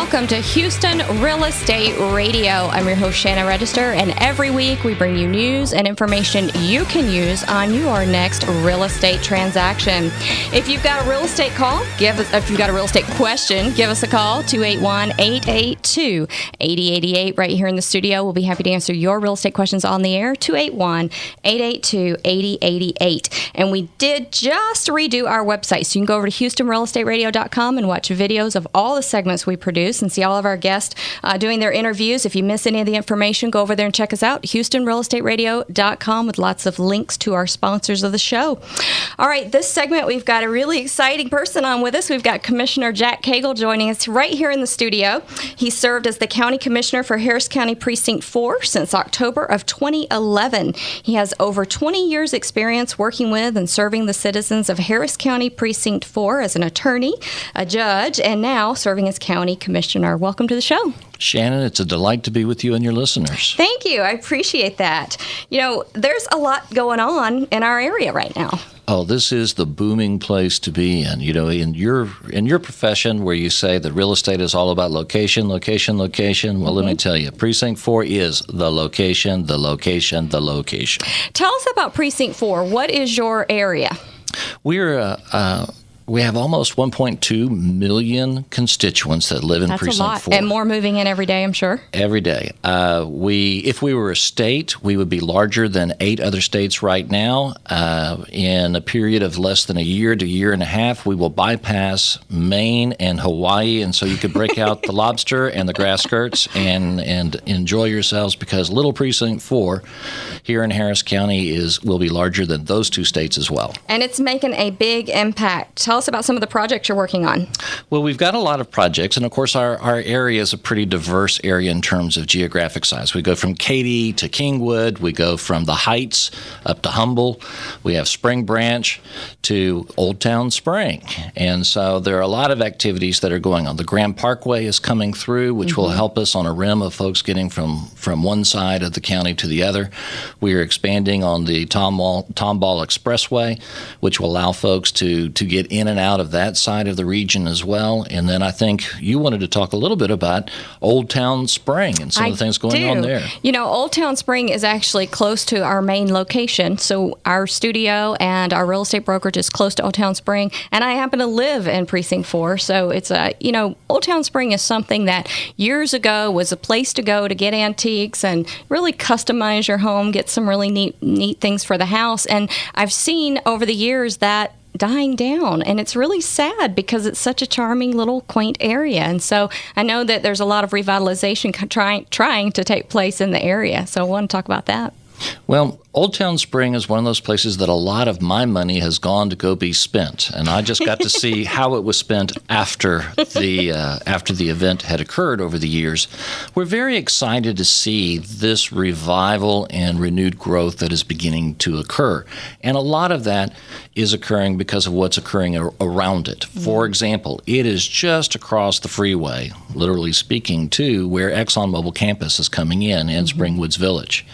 Welcome to Houston Real Estate Radio. I'm your host, Shanna Register, and every week we bring you news and information you can use on your next real estate transaction. If you've got a real estate if you've got a real estate question, give us a call, 281-882-8088 right here in the studio. We'll be happy to answer your real estate questions on the air, 281-882-8088. And we did just redo our website, so you can go over to HoustonRealEstateRadio.com and watch videos of all the segments we produce and see all of our guests doing their interviews. If you miss any of the information, go over there and check us out, HoustonRealEstateRadio.com, with lots of links to our sponsors of the show. All right, this segment, we've got a really exciting person on with us. We've got Commissioner Jack Cagle joining us right here in the studio. He served as the County Commissioner for Harris County Precinct 4 since October of 2011. He has over 20 years experience working with and serving the citizens of Harris County Precinct 4 as an attorney, a judge, and now serving as County Commissioner. Welcome to the show. Shannon, it's a delight to be with you and your listeners. Thank you. I appreciate that. You know, there's a lot going on in our area right now. Oh, this is the booming place to be in. You know, in your profession, where you say that real estate is all about location. Well, let me tell you, Precinct 4 is the location. Tell us about Precinct 4. What is your area? We have almost 1.2 million constituents that live in Precinct 4. That's a lot, and more moving in every day, I'm sure. Every day. If we were a state, we would be larger than 8 other states right now. In a period of less than a year to year and a half, we will bypass Maine and Hawaii, and so you could break out the lobster and the grass skirts and enjoy yourselves, because little Precinct 4 here in Harris County will be larger than those 2 states as well. And it's making a big impact. Tell us about some of the projects you're working on. Well, we've got a lot of projects, and of course our area is a pretty diverse area in terms of geographic size. We go from Katy to Kingwood, we go from the Heights up to Humble, we have Spring Branch to Old Town Spring, and so there are a lot of activities that are going on. The Grand Parkway is coming through, which will help us on a rim of folks getting from one side of the county to the other. We are expanding on the Tomball Expressway, which will allow folks to get in and out of that side of the region as well. And then I think you wanted to talk a little bit about Old Town Spring and some of the things going on there. You know, Old Town Spring is actually close to our main location. So our studio and our real estate brokerage is close to Old Town Spring. And I happen to live in Precinct 4. So it's Old Town Spring is something that years ago was a place to go to get antiques and really customize your home, get some really neat things for the house. And I've seen over the years that dying down, and it's really sad because it's such a charming little quaint area. And so I know that there's a lot of revitalization trying to take place in the area, so I want to talk about that. Well, Old Town Spring is one of those places that a lot of my money has gone to go be spent, and I just got to see how it was spent after the event had occurred over the years. We're very excited to see this revival and renewed growth that is beginning to occur, and a lot of that is occurring because of what's occurring around it. For example, it is just across the freeway, literally speaking, to where ExxonMobil campus is coming in Springwoods Village.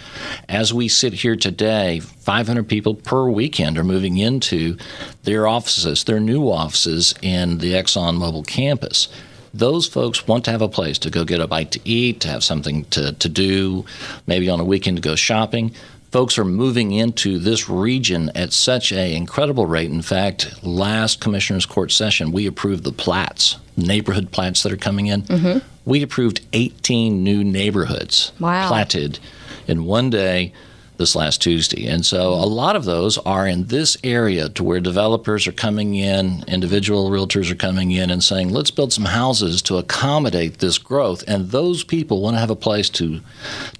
As we sit here today, 500 people per weekend are moving into their offices, their new offices in the ExxonMobil campus. Those folks want to have a place to go get a bite to eat, to have something to do, maybe on a weekend to go shopping. Folks are moving into this region at such an incredible rate. In fact, last Commissioner's Court session, we approved the plats, neighborhood plats that are coming in. We approved 18 new neighborhoods platted in one day this last Tuesday. And so a lot of those are in this area, to where developers are coming in, individual realtors are coming in and saying, let's build some houses to accommodate this growth. And those people want to have a place to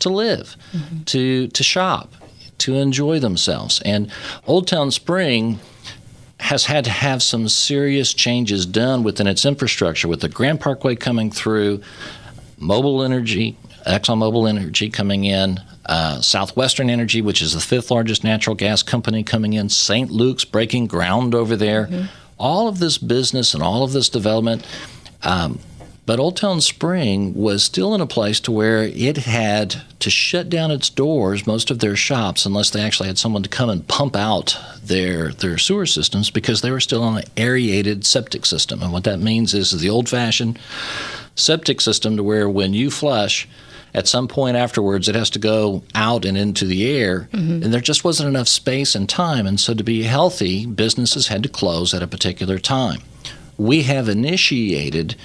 live, to shop, to enjoy themselves. And Old Town Spring has had to have some serious changes done within its infrastructure, with the Grand Parkway coming through, ExxonMobil Energy coming in, Southwestern Energy, which is the 5th largest natural gas company, coming in, St. Luke's breaking ground over there. All of this business and all of this development But Old Town Spring was still in a place to where it had to shut down its doors, most of their shops, unless they actually had someone to come and pump out their sewer systems, because they were still on an aerated septic system. And what that means is the old-fashioned septic system, to where when you flush, at some point afterwards, it has to go out and into the air, and there just wasn't enough space and time. And so to be healthy, businesses had to close at a particular time. We have initiated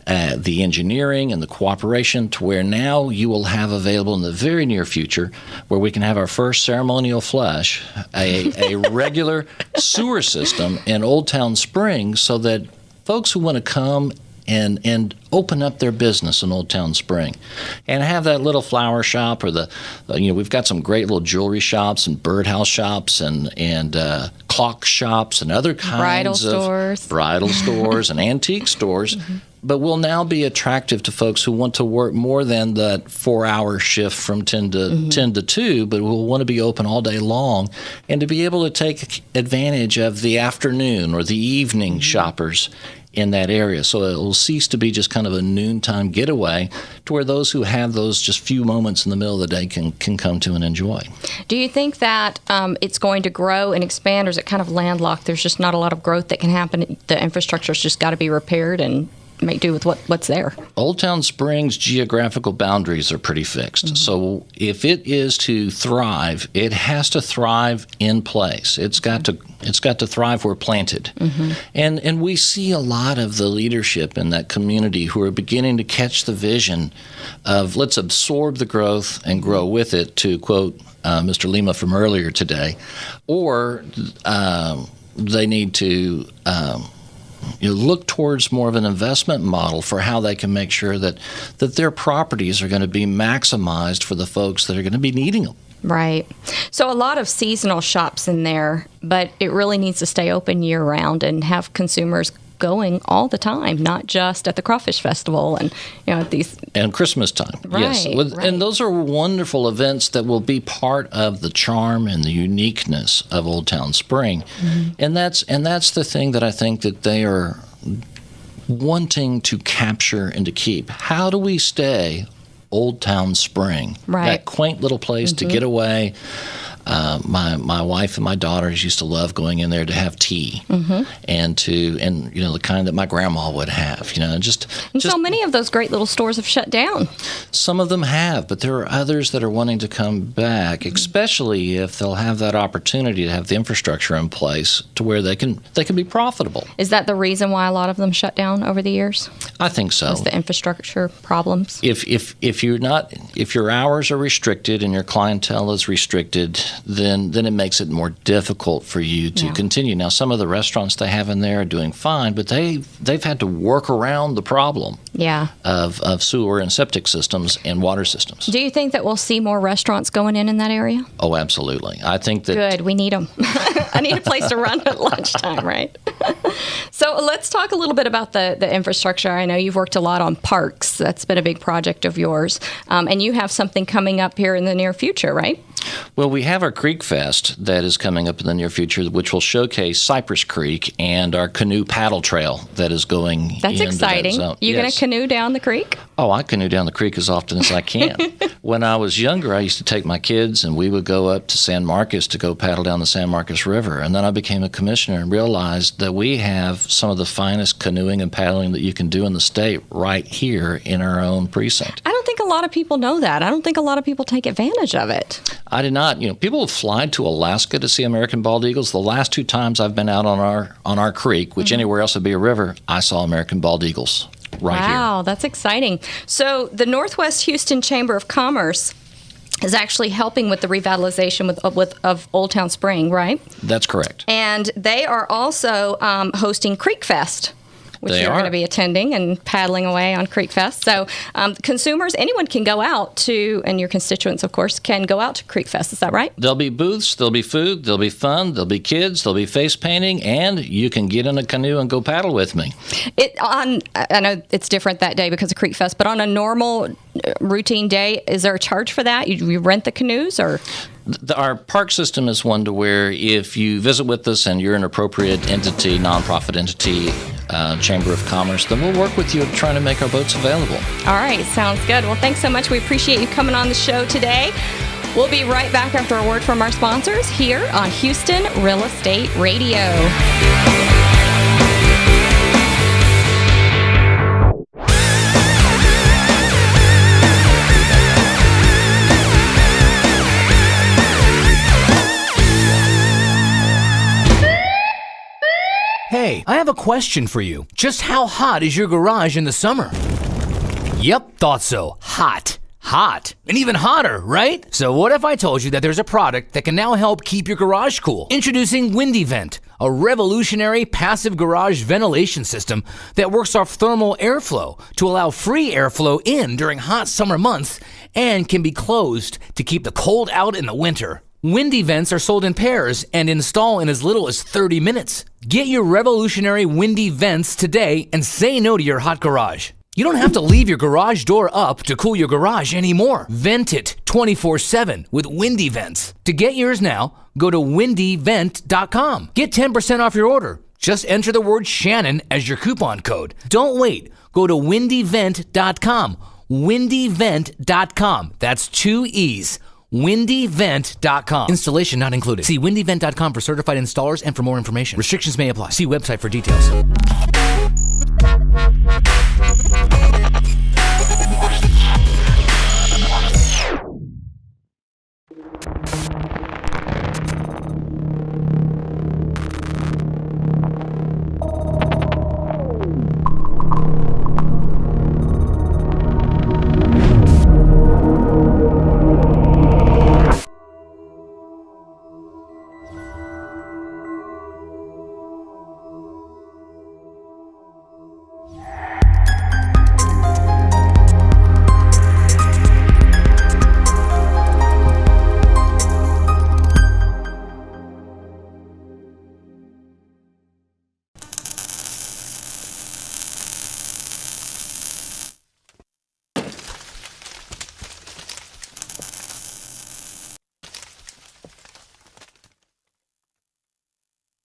the engineering and the cooperation to where now you will have available in the very near future, where we can have our first ceremonial flush, a regular sewer system in Old Town Spring, so that folks who want to come and open up their business in Old Town Spring and have that little flower shop, or we've got some great little jewelry shops and birdhouse shops and clock shops and other kinds of bridal stores and antique stores. But will now be attractive to folks who want to work more than that 4-hour shift from 10 to 2, but will want to be open all day long, and to be able to take advantage of the afternoon or the evening shoppers in that area. So it will cease to be just kind of a noontime getaway, to where those who have those just few moments in the middle of the day can come to and enjoy. Do you think that it's going to grow and expand, or is it kind of landlocked? There's just not a lot of growth that can happen. The infrastructure's just got to be repaired and make do with what's there. Old Town Spring's geographical boundaries are pretty fixed. So if it is to thrive, it has to thrive in place. It's got to thrive where planted. And we see a lot of the leadership in that community who are beginning to catch the vision of, let's absorb the growth and grow with it, to quote Mr. Lima from earlier today, or they need to look towards more of an investment model for how they can make sure that their properties are going to be maximized for the folks that are going to be needing them. Right. So a lot of seasonal shops in there, but it really needs to stay open year-round and have consumers going all the time, not just at the Crawfish Festival and at these and Christmas time. Right, yes, right. And those are wonderful events that will be part of the charm and the uniqueness of Old Town Spring. And that's the thing that I think that they are wanting to capture and to keep. How do we stay Old Town Spring? Right. That quaint little place to get away. My wife and my daughters used to love going in there to have tea, and the kind that my grandma would have. So many of those great little stores have shut down. Some of them have, but there are others that are wanting to come back, especially if they'll have that opportunity to have the infrastructure in place to where they can be profitable. Is that the reason why a lot of them shut down over the years? I think so. Was the infrastructure problems? If your hours are restricted and your clientele is restricted, then it makes it more difficult for you to continue. Now, some of the restaurants they have in there are doing fine, but they've had to work around the problem of sewer and septic systems and water systems. Do you think that we'll see more restaurants going in that area? Oh, absolutely. I think that... Good. We need them. I need a place to run at lunchtime, right? So let's talk a little bit about the infrastructure. I know you've worked a lot on parks. That's been a big project of yours. And you have something coming up here in the near future, right? Well, we have our Creek Fest that is coming up in the near future, which will showcase Cypress Creek and our canoe paddle trail that is going. That's exciting. You're going to canoe down the creek? Oh, I canoe down the creek as often as I can. When I was younger, I used to take my kids and we would go up to San Marcos to go paddle down the San Marcos River. And then I became a commissioner and realized that we have some of the finest canoeing and paddling that you can do in the state right here in our own precinct. I don't think a lot of people know that. I don't think a lot of people take advantage of it. I did not. People have flown to Alaska to see American bald eagles. The last 2 times I've been out on our creek, which anywhere else would be a river, I saw American bald eagles right here. Wow, that's exciting. So the Northwest Houston Chamber of Commerce is actually helping with the revitalization of Old Town Spring, right? That's correct. And they are also hosting Creek Fest, which you're going to be attending and paddling away on Creek Fest. So consumers, anyone can go out to, and your constituents, of course, can go out to Creek Fest. Is that right? There'll be booths, there'll be food, there'll be fun, there'll be kids, there'll be face painting, and you can get in a canoe and go paddle with me. I know it's different that day because of Creek Fest, but on a normal routine day, is there a charge for that? You rent the canoes or... Our park system is one to where if you visit with us and you're an appropriate entity, nonprofit entity, Chamber of Commerce, then we'll work with you trying to make our boats available. All right, sounds good. Well, thanks so much. We appreciate you coming on the show today. We'll be right back after a word from our sponsors here on Houston Real Estate Radio. Hey, I have a question for you. Just how hot is your garage in the summer? Yep, thought so. Hot. Hot. And even hotter, right? So what if I told you that there's a product that can now help keep your garage cool? Introducing WindyVent, a revolutionary passive garage ventilation system that works off thermal airflow to allow free airflow in during hot summer months and can be closed to keep the cold out in the winter. WindyVents are sold in pairs and install in as little as 30 minutes. Get your revolutionary WindyVents today and say no to your hot garage. You don't have to leave your garage door up to cool your garage anymore. Vent it 24/7 with WindyVents. To get yours now, go to windyvent.com. Get 10% off your order. Just enter the word Shannon as your coupon code. Don't wait. Go to windyvent.com. windyvent.com. That's 2 E's. windyvent.com. Installation not included. See windyvent.com for certified installers and for more information. Restrictions may apply. See website for details.